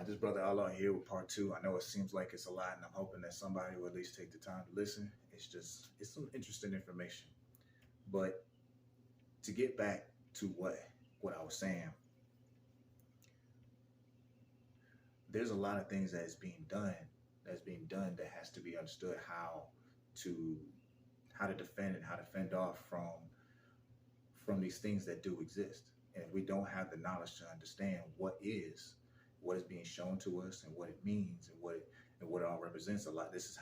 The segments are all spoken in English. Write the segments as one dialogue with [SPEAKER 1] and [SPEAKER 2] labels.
[SPEAKER 1] This brother Allah here with part two. I know it seems like it's a lot, and I'm hoping that somebody will at least take the time to listen. It's some interesting information. But to get back to what I was saying, there's a lot of things that's being done that has to be understood to how to defend and how to fend off from these things that do exist. And if we don't have the knowledge to understand what is being shown to us and what it means and what it all represents, a lot. This is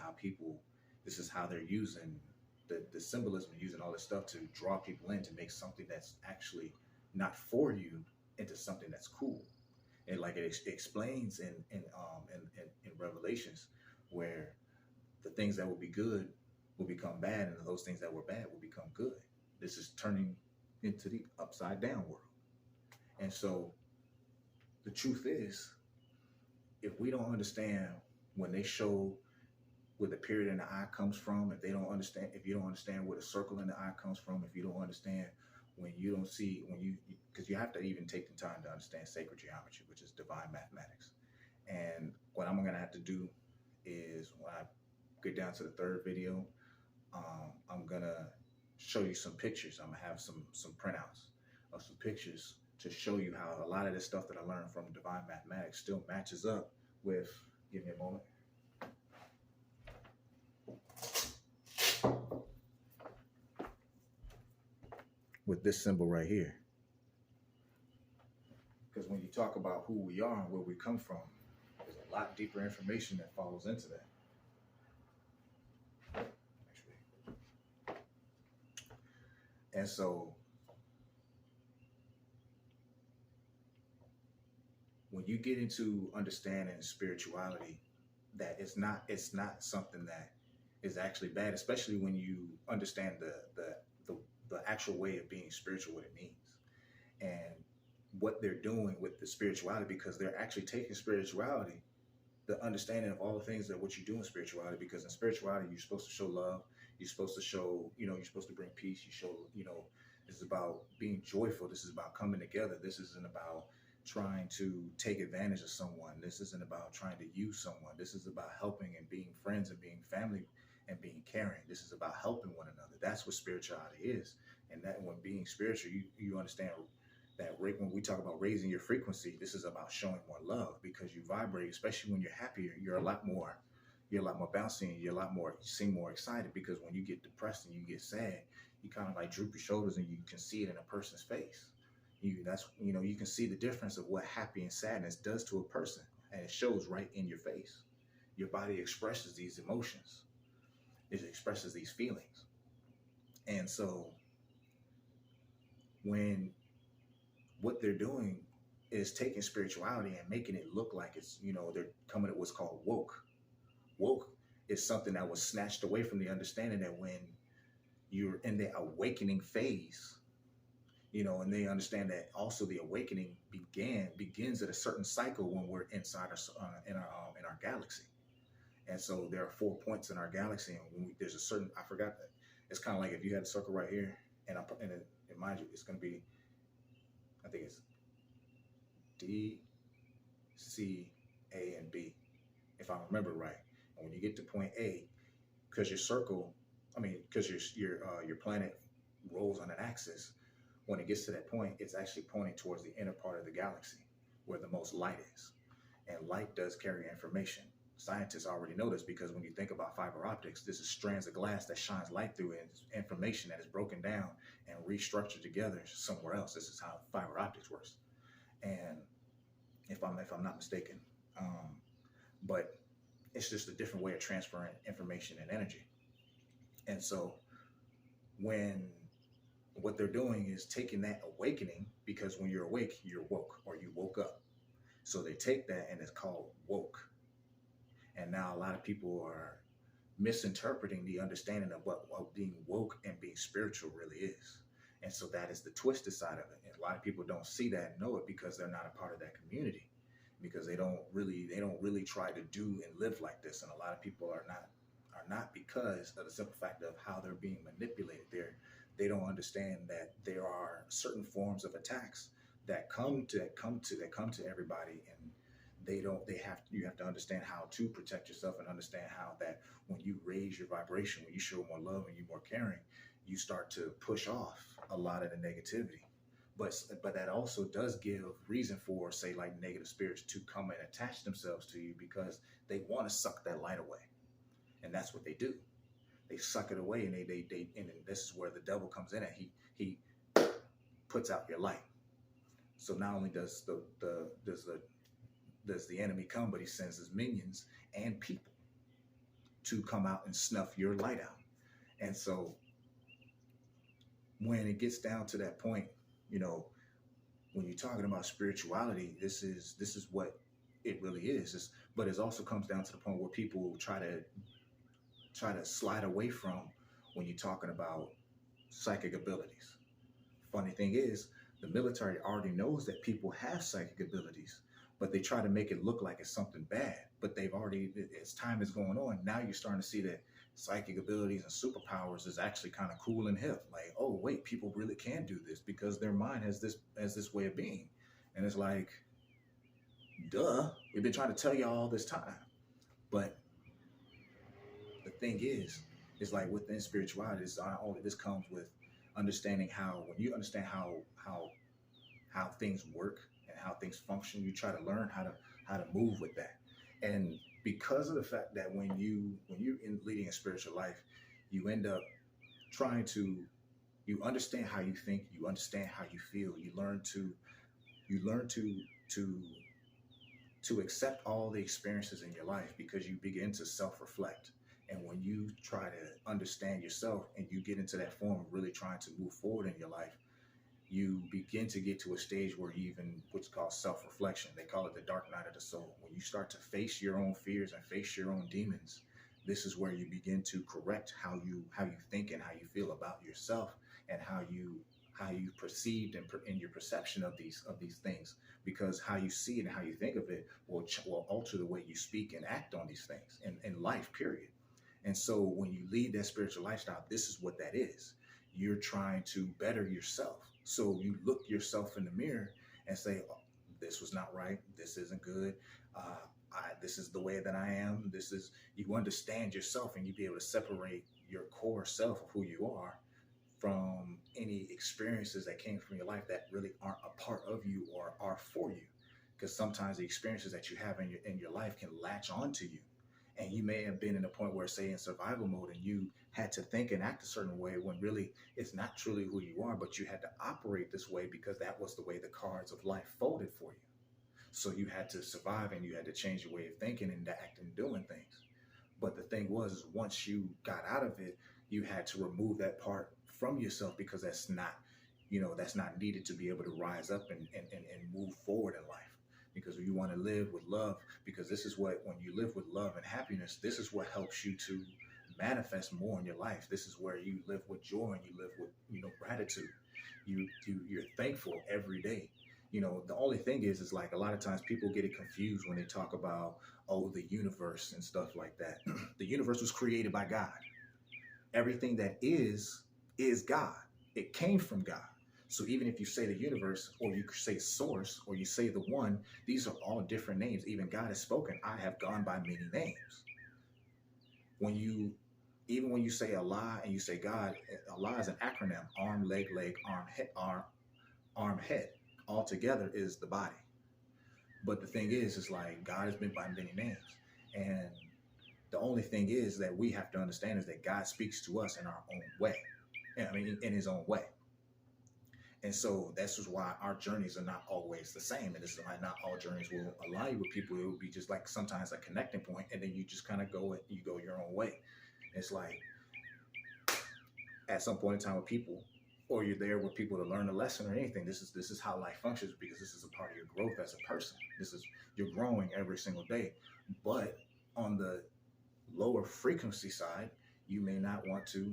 [SPEAKER 1] how they're using the symbolism, using all this stuff to draw people in to make something that's actually not for you into something that's cool. And like it explains in Revelations, where the things that will be good will become bad, and those things that were bad will become good. This is turning into the upside down world. And so the truth is, if we don't understand when they show where the period in the eye comes from, if you don't understand where the circle in the eye comes from, if you don't understand when you don't see, because you have to even take the time to understand sacred geometry, which is divine mathematics. And what I'm going to have to do is when I get down to the third video, I'm going to show you some pictures. I'm going to have some printouts of some pictures to show you how a lot of this stuff that I learned from divine mathematics still matches up with, give me a moment, with this symbol right here. Because when you talk about who we are and where we come from, there's a lot deeper information that follows into that. And so when you get into understanding spirituality, that it's not something that is actually bad, especially when you understand the actual way of being spiritual, what it means, and what they're doing with the spirituality, because they're actually taking spirituality, the understanding of all the things that what you do in spirituality, because in spirituality you're supposed to show love, you're supposed to show, you're supposed to bring peace, you show, this is about being joyful, this is about coming together, this isn't about trying to take advantage of someone, this isn't about trying to use someone, this is about helping and being friends and being family and being caring. This is about helping one another. That's what spirituality is. And that when being spiritual, you understand that when we talk about raising your frequency, this is about showing more love, because you vibrate, especially when you're happier, you're a lot more bouncy, and you seem more excited, because when you get depressed and you get sad, you kind of like droop your shoulders and you can see it in a person's face. You can see the difference of what happy and sadness does to a person, and it shows right in your face. Your body expresses these emotions. It expresses these feelings. And so when what they're doing is taking spirituality and making it look like it's, they're coming at what's called woke. Woke is something that was snatched away from the understanding that when you're in the awakening phase, and they understand that also the awakening begins at a certain cycle when we're inside in our galaxy. And so there are 4 points in our galaxy, and there's a certain, I forgot that. It's kind of like if you had a circle right here, and mind you, it's going to be, I think it's D, C, A, and B, if I remember right. And when you get to point A, because because your planet rolls on an axis, when it gets to that point, it's actually pointing towards the inner part of the galaxy, where the most light is. And light does carry information. Scientists already know this, because when you think about fiber optics, this is strands of glass that shines light through it, and information that is broken down and restructured together somewhere else. This is how fiber optics works. And if I'm not mistaken, but it's just a different way of transferring information and energy. And so when what they're doing is taking that awakening, because when you're awake, you're woke, or you woke up. So they take that and it's called woke. And now a lot of people are misinterpreting the understanding of what being woke and being spiritual really is. And so that is the twisted side of it. And a lot of people don't see that and know it, because they're not a part of that community, because they don't really try to do and live like this. And a lot of people are not because of the simple fact of how they're being manipulated. They don't understand that there are certain forms of attacks that come to everybody, and you have to understand how to protect yourself and understand how that when you raise your vibration, when you show more love and you're more caring, you start to push off a lot of the negativity. But that also does give reason for, say, like negative spirits to come and attach themselves to you because they want to suck that light away. And that's what they do. They suck it away, and they and this is where the devil comes in, and he puts out your light. So not only does the enemy come, but he sends his minions and people to come out and snuff your light out. And so when it gets down to that point, you know, when you're talking about spirituality, this is what it really is. But it also comes down to the point where people try to slide away from when you're talking about psychic abilities. Funny thing is, the military already knows that people have psychic abilities, but they try to make it look like it's something bad. But they've already, as time is going on, now you're starting to see that psychic abilities and superpowers is actually kind of cool and hip. Like, oh wait, people really can do this because their mind has this way of being, and it's like, duh, we've been trying to tell you all this time. But the thing is like within spirituality, this comes with understanding how when you understand how things work and how things function, you try to learn how to move with that. And because of the fact that when you're in leading a spiritual life, you end up trying to you understand how you think, you understand how you feel, you learn to to accept all the experiences in your life because you begin to self-reflect. And when you try to understand yourself and you get into that form of really trying to move forward in your life, you begin to get to a stage where you even what's called self-reflection. They call it the dark night of the soul. When you start to face your own fears and face your own demons, this is where you begin to correct how you think and how you feel about yourself and how you perceived and in your perception of these things, because how you see it and how you think of it will alter the way you speak and act on these things in life, period. And so when you lead that spiritual lifestyle, this is what that is. You're trying to better yourself. So you look yourself in the mirror and say, oh, this was not right. This isn't good. This is the way that I am. You understand yourself, and you be able to separate your core self of who you are from any experiences that came from your life that really aren't a part of you or are for you. Because sometimes the experiences that you have in your life can latch onto you. And you may have been in a point where, say, in survival mode, and you had to think and act a certain way when really it's not truly who you are, but you had to operate this way because that was the way the cards of life folded for you. So you had to survive, and you had to change your way of thinking and acting and doing things. But the thing was, is once you got out of it, you had to remove that part from yourself because that's not needed to be able to rise up and move forward in life. Because you want to live with love, because this is what, when you live with love and happiness, this is what helps you to manifest more in your life. This is where you live with joy and you live with, gratitude. You're thankful every day. The only thing is like a lot of times people get it confused when they talk about, oh, the universe and stuff like that. The universe was created by God. Everything that is God. It came from God. So even if you say the universe, or you say source, or you say the one, these are all different names. Even God has spoken, I have gone by many names. Even when you say Allah and you say God, Allah is an acronym: arm, leg, arm, head. All together is the body. But the thing is like God has been by many names. And the only thing is that we have to understand is that God speaks to us in our own way. In his own way. And so that's just why our journeys are not always the same. And this is why not all journeys will align with people. It will be just like sometimes a connecting point, and then you just kind of go your own way. It's like at some point in time with people, or you're there with people to learn a lesson or anything. This is how life functions, because this is a part of your growth as a person. You're growing every single day. But on the lower frequency side, you may not want to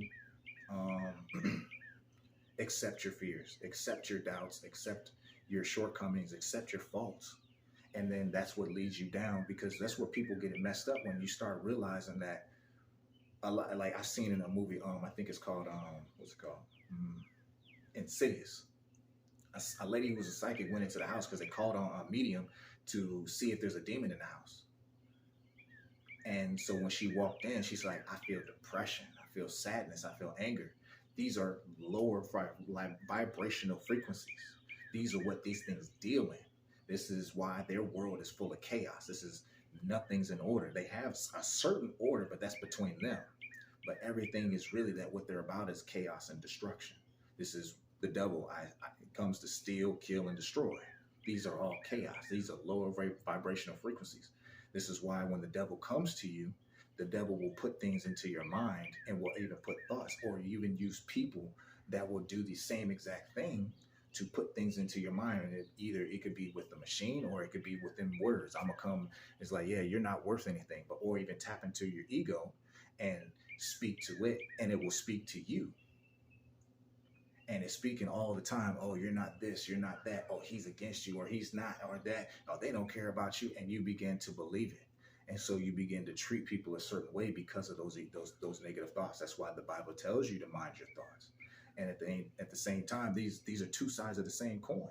[SPEAKER 1] accept your fears, accept your doubts, accept your shortcomings, accept your faults. And then that's what leads you down, because that's where people get it messed up, when you start realizing that a lot, like I've seen in a movie, I think it's called, what's it called? Insidious. A lady who was a psychic went into the house because they called on a medium to see if there's a demon in the house. And so when she walked in, she's like, I feel depression, I feel sadness, I feel anger. These are lower like vibrational frequencies. These are what these things deal in. This is why their world is full of chaos. This is nothing's in order. They have a certain order, but that's between them. But everything is really that what they're about is chaos and destruction. This is the devil. It comes to steal, kill, and destroy. These are all chaos. These are lower vibrational frequencies. This is why when the devil comes to you, the devil will put things into your mind and will even put thoughts, or even use people that will do the same exact thing to put things into your mind. And it could be with the machine, or it could be within words. I'm gonna come, it's like, yeah, you're not worth anything, or even tap into your ego and speak to it, and it will speak to you. And it's speaking all the time. Oh, you're not this, you're not that. Oh, he's against you, or he's not, or that. Oh, they don't care about you. And you begin to believe it. And so you begin to treat people a certain way because of those negative thoughts. That's why the Bible tells you to mind your thoughts. And at the same time, these are two sides of the same coin,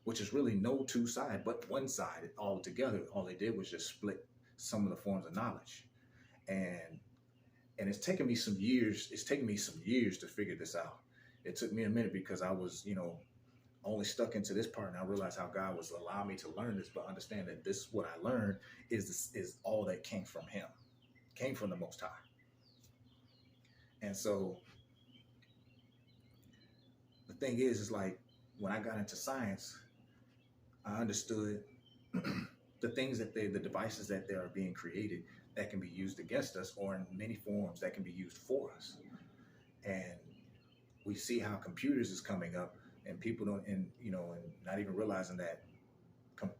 [SPEAKER 1] which is really no two side, but one side altogether. All they did was just split some of the forms of knowledge. And it's taken me some years. It's taken me some years to figure this out. It took me a minute because I was, only stuck into this part, and I realized how God was allowing me to learn this, but understand that this, what I learned is all that came from Him, came from the Most High. And so the thing is like when I got into science, I understood the things that the devices that they are being created that can be used against us, or in many forms that can be used for us. And we see how computers is coming up, and people don't, and not even realizing that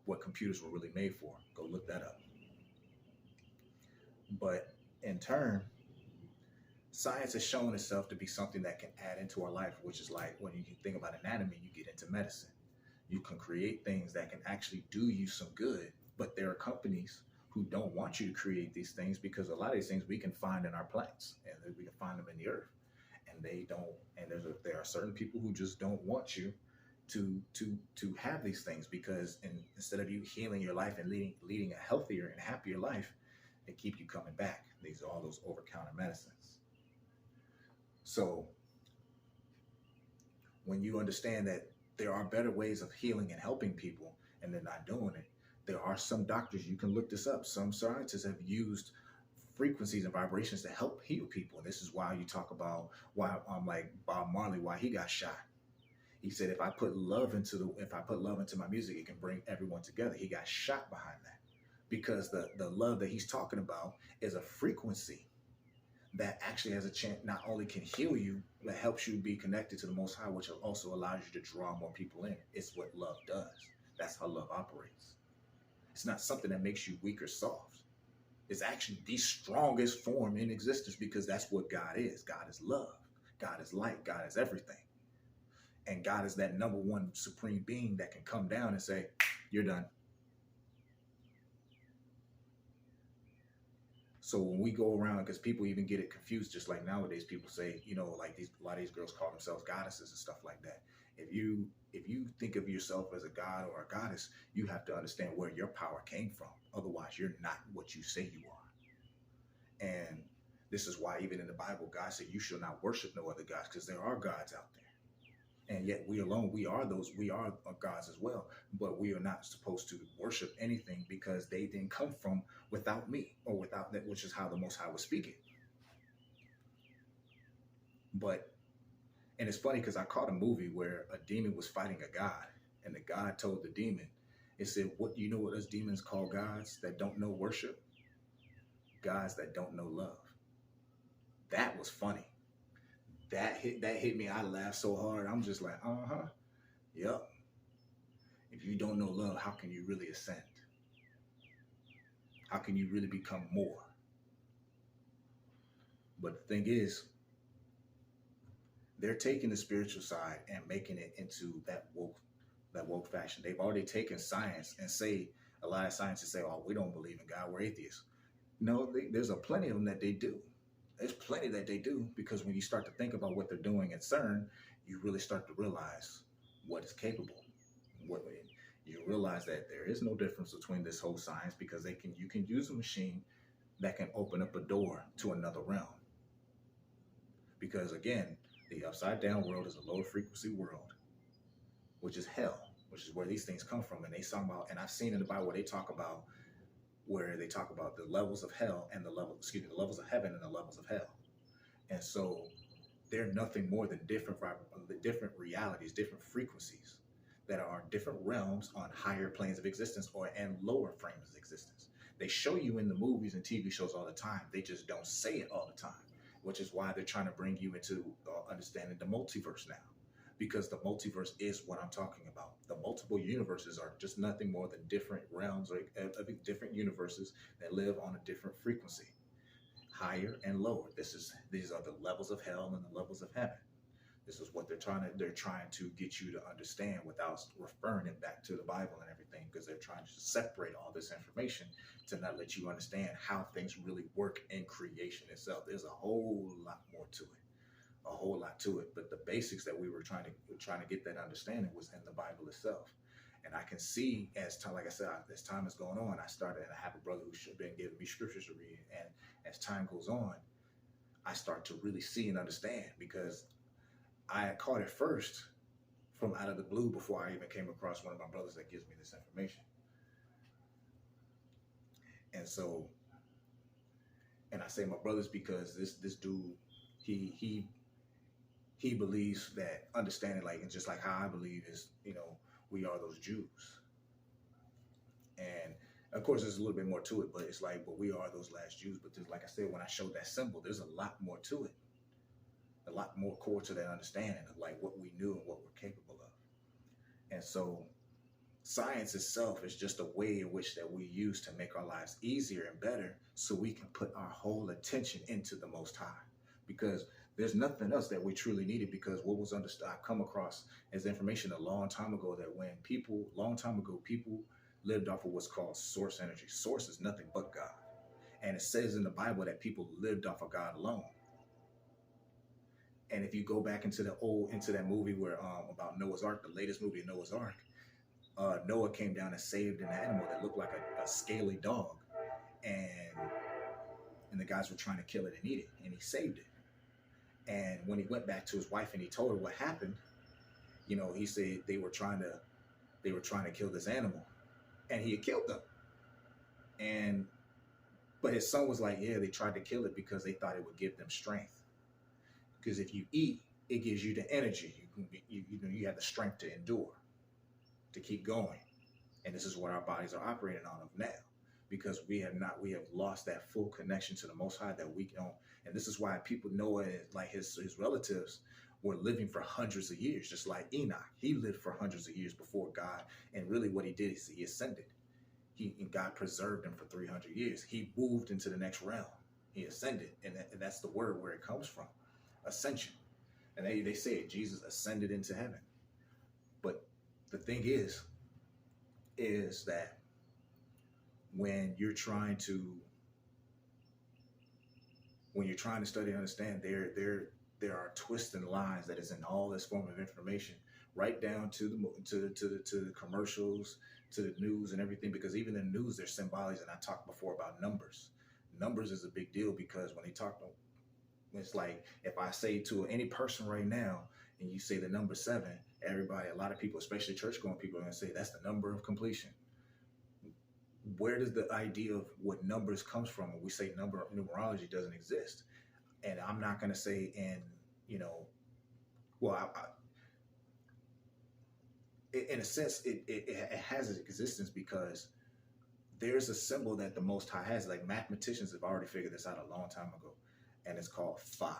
[SPEAKER 1] what computers were really made for. Go look that up. But in turn, science has shown itself to be something that can add into our life, which is like when you think about anatomy, you get into medicine. You can create things that can actually do you some good, but there are companies who don't want you to create these things, because a lot of these things we can find in our plants, and we can find them in the earth. And they don't, and there are certain people who just don't want you to have these things, because instead of you healing your life and leading a healthier and happier life, they keep you coming back. These are all those over-counter medicines. So when you understand that there are better ways of healing and helping people, and they're not doing it, there are some doctors, you can look this up, some scientists have used frequencies and vibrations to help heal people. And this is why you talk about why like Bob Marley, why he got shot. He said, if I put love into my music, it can bring everyone together. He got shot behind that, because the love that he's talking about is a frequency that actually has a chance, not only can heal you, but helps you be connected to the Most High, which also allows you to draw more people in. It's what love does. That's how love operates. It's not something that makes you weak or soft. Is actually the strongest form in existence, because that's what God is. God is love. God is light. God is everything. And God is that number one supreme being that can come down and say, you're done. So when we go around, because people even get it confused, just like nowadays people say, like a lot of these girls call themselves goddesses and stuff like that. If you think of yourself as a god or a goddess, you have to understand where your power came from. Otherwise, you're not what you say you are. And this is why even in the Bible, God said, you shall not worship no other gods, because there are gods out there. And yet we are gods as well. But we are not supposed to worship anything, because they didn't come from without me, or without that, which is how the Most High was speaking. And it's funny, because I caught a movie where a demon was fighting a god, and the god told the demon, it said, what us demons call gods that don't know worship? Gods that don't know love. That was funny. That hit me. I laughed so hard. I'm just like, yep. If you don't know love, how can you really ascend? How can you really become more? But the thing is, they're taking the spiritual side and making it into that woke fashion. They've already taken science and say, a lot of scientists say, oh, we don't believe in God, we're atheists. No, there's a plenty of them that they do. There's plenty that they do, because when you start to think about what they're doing at CERN, you really start to realize what is capable. You realize that there is no difference between this whole science because you can use a machine that can open up a door to another realm. Because again, the upside down world is a lower frequency world, which is hell, which is where these things come from. And they talk about, and I've seen in the Bible where they talk about the levels of hell and the levels of heaven and the levels of hell. And so they're nothing more than different realities, different frequencies that are different realms on higher planes of existence and lower frames of existence. They show you in the movies and TV shows all the time. They just don't say it all the time, which is why they're trying to bring you into understanding the multiverse now, because the multiverse is what I'm talking about. The multiple universes are just nothing more than different realms of different universes that live on a different frequency, higher and lower. These are the levels of hell and the levels of heaven. This is what they're trying to get you to understand without referring it back to the Bible and everything, because they're trying to separate all this information to not let you understand how things really work in creation itself. There's a whole lot more to it, a whole lot to it. But the basics that we were trying to get that understanding was in the Bible itself. And I can see as time, like I said, as time is going on, and I have a brother who's been giving me scriptures to read, and as time goes on, I start to really see and understand, because I had caught it first from out of the blue before I even came across one of my brothers that gives me this information. And so, and I say my brothers because this dude, he believes that understanding, like, and just like how I believe is, we are those Jews. And of course, there's a little bit more to it, but it's like, but we are those last Jews. But like I said, when I showed that symbol, there's a lot more to it, a lot more core to that understanding of like what we knew and what we're capable of. And so science itself is just a way in which that we use to make our lives easier and better, so we can put our whole attention into the Most High, because there's nothing else that we truly needed. Because what was understood, I've come across as information a long time ago, that when people lived off of what's called source energy. Source is nothing but God. And it says in the Bible that people lived off of God alone. And if you go back into that movie where about Noah's Ark, the latest movie, Noah's Ark, Noah came down and saved an animal that looked like a scaly dog, and the guys were trying to kill it and eat it, and he saved it. And when he went back to his wife and he told her what happened, he said they were trying to kill this animal, and he had killed them. But his son was like, yeah, they tried to kill it because they thought it would give them strength. Because if you eat, it gives you the energy. You have the strength to endure, to keep going. And this is what our bodies are operating on of now, because we have lost that full connection to the Most High that we don't. And this is why people know it, like his relatives were living for hundreds of years, just like Enoch. He lived for hundreds of years before God. And really what he did is he ascended. And God preserved him for 300 years. He moved into the next realm. He ascended. And that's the word where it comes from. Ascension. And they say it, Jesus ascended into heaven. But the thing is that when you're trying to study and understand, there are twists and lies that is in all this form of information, right down to the commercials, to the news and everything. Because even in the news, there's symbology. And I talked before about numbers. Numbers is a big deal, because when they talk, it's like if I say to any person right now, and you say the number 7, a lot of people, especially church-going people, are going to say that's the number of completion. Where does the idea of what numbers comes from? When we say numerology doesn't exist. And I'm not going to say in a sense, it has its existence, because there's a symbol that the Most High has. Like mathematicians have already figured this out a long time ago, and it's called phi.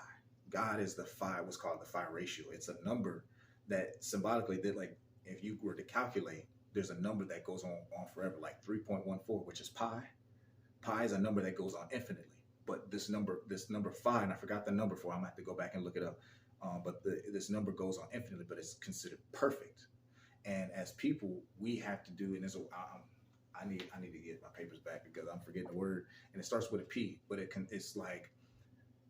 [SPEAKER 1] God is the phi, what's called the phi ratio. It's a number that symbolically, that like if you were to calculate, there's a number that goes on forever, like 3.14, which is pi. Pi is a number that goes on infinitely. But this number phi, and I forgot the number for it, I'm gonna have to go back and look it up. But this number goes on infinitely, but it's considered perfect. And as people, we have to do, and I need to get my papers back because I'm forgetting the word, and it starts with a P, but it's like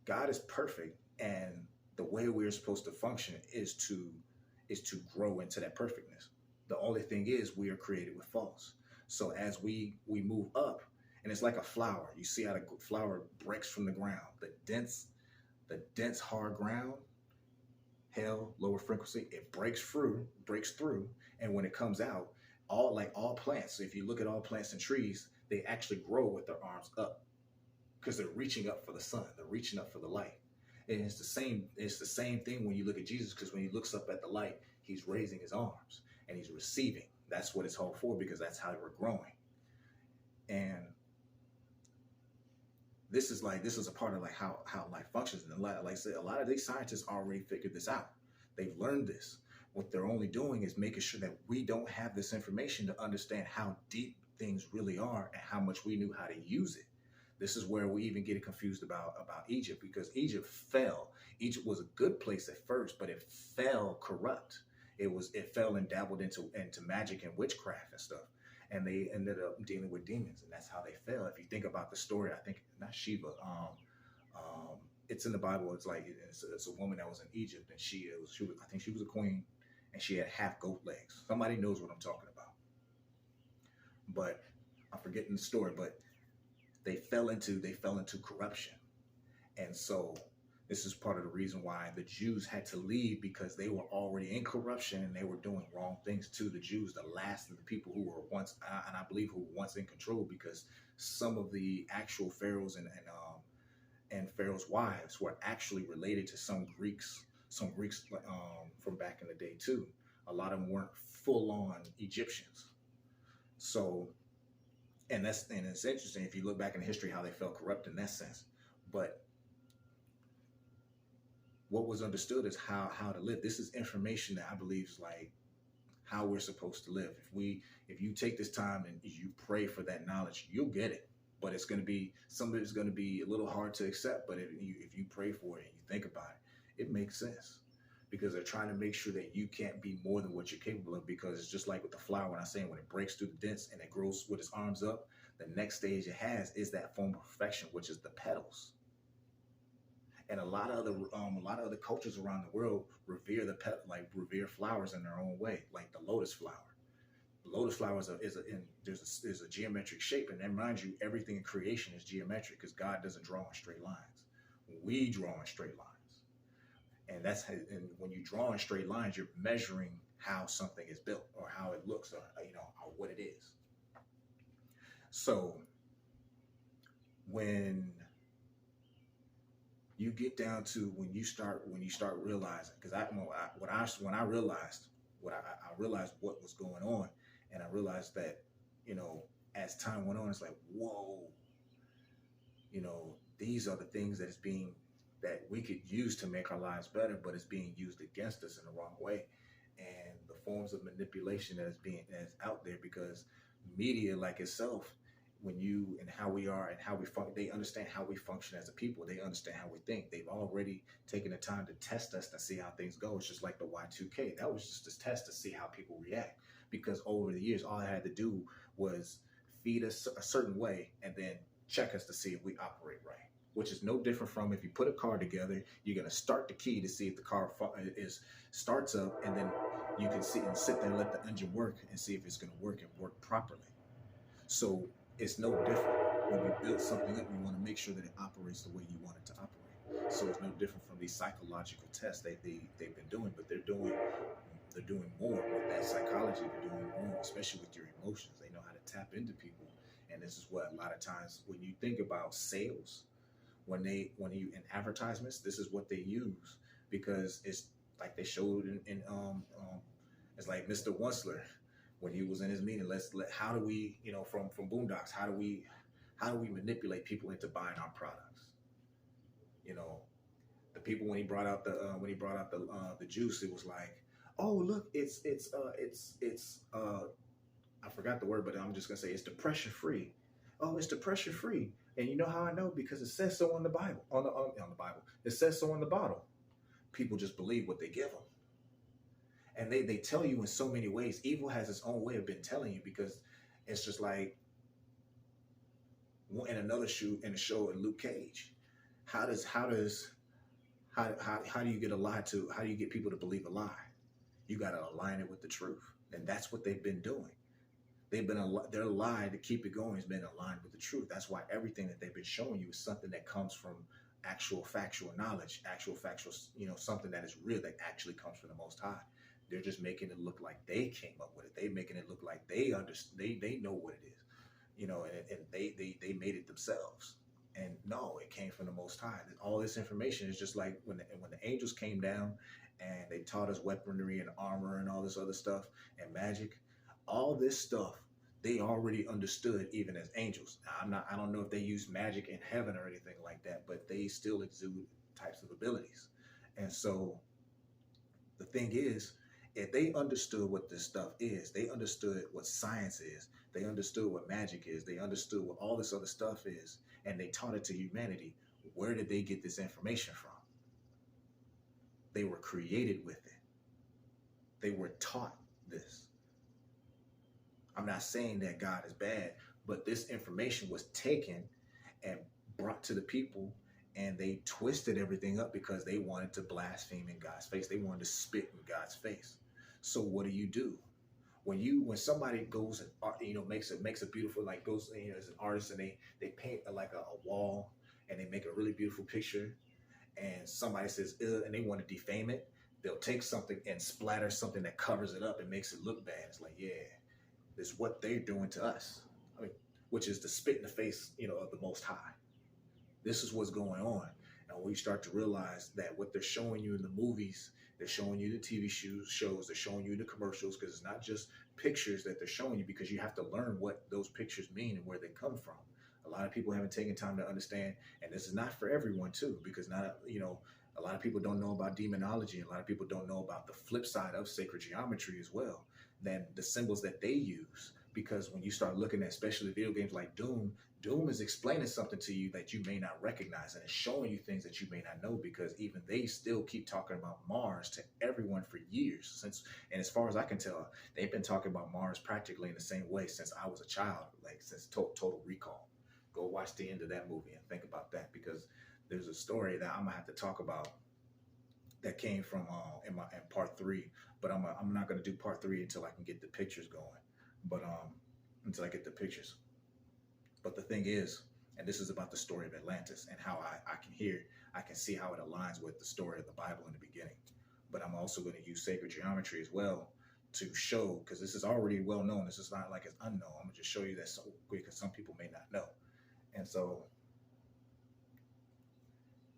[SPEAKER 1] God is perfect, and the way we're supposed to function is to grow into that perfectness. The only thing is we are created with false. So as we move up, and it's like a flower. You see how the flower breaks from the ground. The dense hard ground, hell, lower frequency, it breaks through, and when it comes out, all plants. So if you look at all plants and trees, they actually grow with their arms up because they're reaching up for the sun. They're reaching up for the light. And it's the same. It's the same thing when you look at Jesus, because when he looks up at the light, he's raising his arms and he's receiving. That's what it's all for, because that's how we're growing. And this is a part of like how life functions. And like I said, a lot of these scientists already figured this out. They've learned this. What they're only doing is making sure that we don't have this information to understand how deep things really are and how much we knew how to use it. This is where we even get confused about Egypt, because Egypt fell. Egypt was a good place at first, but it fell corrupt. It fell and dabbled into magic and witchcraft and stuff, and they ended up dealing with demons, and that's how they fell. If you think about the story, I think not Sheba. It's in the Bible. It's like it's a woman that was in Egypt, and I think she was a queen, and she had half goat legs. Somebody knows what I'm talking about, but I'm forgetting the story. But they fell into corruption, and so this is part of the reason why the Jews had to leave, because they were already in corruption and they were doing wrong things to the Jews, the last of the people who were once, and I believe who were once in control, because some of the actual pharaohs and pharaohs' wives were actually related to some Greeks from back in the day too. A lot of them weren't full on Egyptians. So, and it's interesting if you look back in history how they felt corrupt in that sense. But what was understood is how to live. This is information that I believe is like how we're supposed to live. If you take this time and you pray for that knowledge, you'll get it. But it's going to be, some of it is going to be a little hard to accept. But if you pray for it and you think about it, it makes sense, because they're trying to make sure that you can't be more than what you're capable of. Because it's just like with the flower, when I say, when it breaks through the dents and it grows with its arms up, the next stage it has is that form of perfection, which is the petals. And a lot of other cultures around the world revere flowers in their own way, like the lotus flower. The lotus flower is a geometric shape, and then mind you, everything in creation is geometric, because God doesn't draw in straight lines. We draw in straight lines, and and when you draw in straight lines, you're measuring how something is built, or how it looks, or or what it is. So when you get down to when you start realizing, because I realized what was going on, and I realized that as time went on, it's like, whoa, these are the things that we could use to make our lives better, but it's being used against us in the wrong way. And the forms of manipulation that's out there, because media like itself, and how we are and how we function, they understand how we function as a people. They understand how we think. They've already taken the time to test us to see how things go. It's just like the Y2K. That was just a test to see how people react, because over the years, all I had to do was feed us a certain way and then check us to see if we operate right, which is no different from if you put a car together, you're going to start the key to see if the car starts up, and then you can sit there and let the engine work and see if it's going to work properly. So it's no different. When you build something up, you want to make sure that it operates the way you want it to operate. So it's no different from these psychological tests they've been doing, but they're doing more with that psychology. They're doing more, especially with your emotions. They know how to tap into people, and this is what a lot of times when you think about sales, when you in advertisements, this is what they use, because it's like they showed in it's like Mr. Wunsler when he was in his meeting. How do we, from Boondocks, how do we manipulate people into buying our products? The people, when he brought out the juice, it was like, oh look, it's I forgot the word, but I'm just gonna say it's depression free. Oh, it's depression free, and you know how I know? Because it says so on the Bible. On the Bible, it says so on the bottle. People just believe what they give them. And they tell you in so many ways. Evil has its own way of been telling you, because it's just like in another show in Luke Cage. How do you get a lie how do you get people to believe a lie? You got to align it with the truth. And that's what they've been doing. Their lie to keep it going has been aligned with the truth. That's why everything that they've been showing you is something that comes from actual factual knowledge, actual factual, something that is real, that actually comes from the Most High. They're just making it look like they came up with it. They making it look like they understand. They know what it is, and they made it themselves. And no, it came from the Most High. All this information is just like when the angels came down and they taught us weaponry and armor and all this other stuff and magic. All this stuff they already understood even as angels. Now, I don't know if they use magic in heaven or anything like that, but they still exude types of abilities. And so the thing is, if they understood what this stuff is, they understood what science is, they understood what magic is, they understood what all this other stuff is, and they taught it to humanity, where did they get this information from? They were created with it. They were taught this. I'm not saying that God is bad, but this information was taken and brought to the people, and they twisted everything up because they wanted to blaspheme in God's face. They wanted to spit in God's face. So what do? When somebody goes and makes a beautiful, like goes as an artist, and they paint like a wall, and they make a really beautiful picture, and somebody says and they want to defame it, they'll take something and splatter something that covers it up and makes it look bad. It's like, yeah, it's what they're doing to us. I mean, which is to spit in the face, of the Most High. This is what's going on. And when you start to realize that what they're showing you in the movies, they're showing you the TV shows, they're showing you the commercials, because it's not just pictures that they're showing you, because you have to learn what those pictures mean and where they come from. A lot of people haven't taken time to understand, and this is not for everyone too, because a lot of people don't know about demonology, and a lot of people don't know about the flip side of sacred geometry as well, than the symbols that they use. Because when you start looking at especially video games like Doom is explaining something to you that you may not recognize, and it's showing you things that you may not know, because even they still keep talking about Mars to everyone for years and as far as I can tell, they've been talking about Mars practically in the same way since I was a child, like since Total Recall. Go watch the end of that movie and think about that, because there's a story that I'm gonna have to talk about that came from in part 3, but I'm not gonna do part 3 until I can get the pictures going. But until I get the pictures. But the thing is, and this is about the story of Atlantis and how I can see how it aligns with the story of the Bible in the beginning. But I'm also going to use sacred geometry as well to show, because this is already well known. This is not like it's unknown. I'm going to just show you that so quick, because some people may not know. And so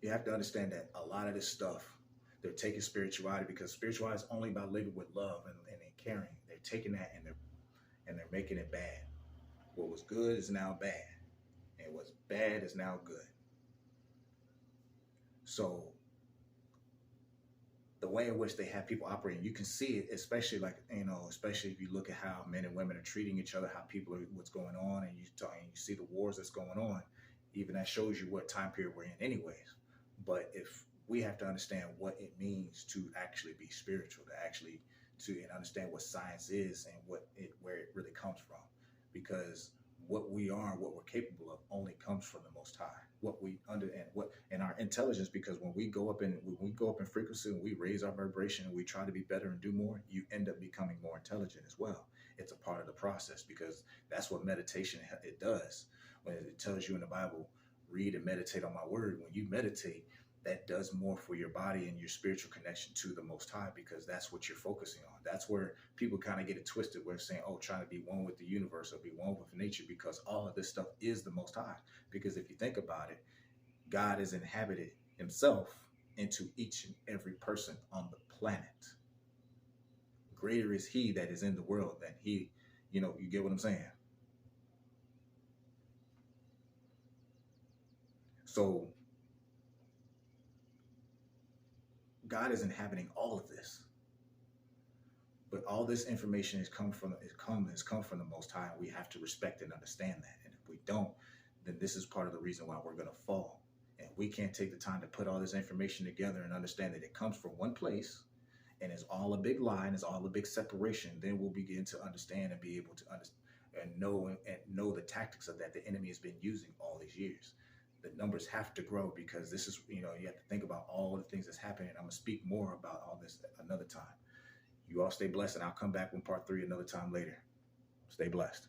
[SPEAKER 1] you have to understand that a lot of this stuff, they're taking spirituality, because spirituality is only about living with love and caring. They're taking that and they're making it bad. What was good is now bad, and what's bad is now good. So the way in which they have people operating, you can see it, especially especially if you look at how men and women are treating each other, how people are, what's going on, and you see the wars that's going on. Even that shows you what time period we're in, anyways. But if we have to understand what it means to actually be spiritual, and understand what science is and where it really comes from, because what we are and what we're capable of only comes from the Most High. What we and our intelligence, because when we go up in frequency and we raise our vibration and we try to be better and do more, you end up becoming more intelligent as well. It's a part of the process, because that's what meditation it does. When it tells you in the Bible, read and meditate on my word. When you meditate, that does more for your body and your spiritual connection to the Most High, because that's what you're focusing on. That's where people kind of get it twisted, where saying, oh, trying to be one with the universe or be one with nature, because all of this stuff is the Most High. Because if you think about it, God has inhabited himself into each and every person on the planet. Greater is he that is in the world than he, you get what I'm saying? So God is inhabiting all of this, but all this information has come from the Most High, and we have to respect and understand that. And if we don't, then this is part of the reason why we're going to fall. And we can't take the time to put all this information together and understand that it comes from one place, and it's all a big lie, and it's all a big separation. Then we'll begin to understand and be able to understand and know the tactics of that the enemy has been using all these years. The numbers have to grow, because this is, you have to think about all the things that's happening. I'm going to speak more about all this another time. You all stay blessed, and I'll come back with part 3 another time later. Stay blessed.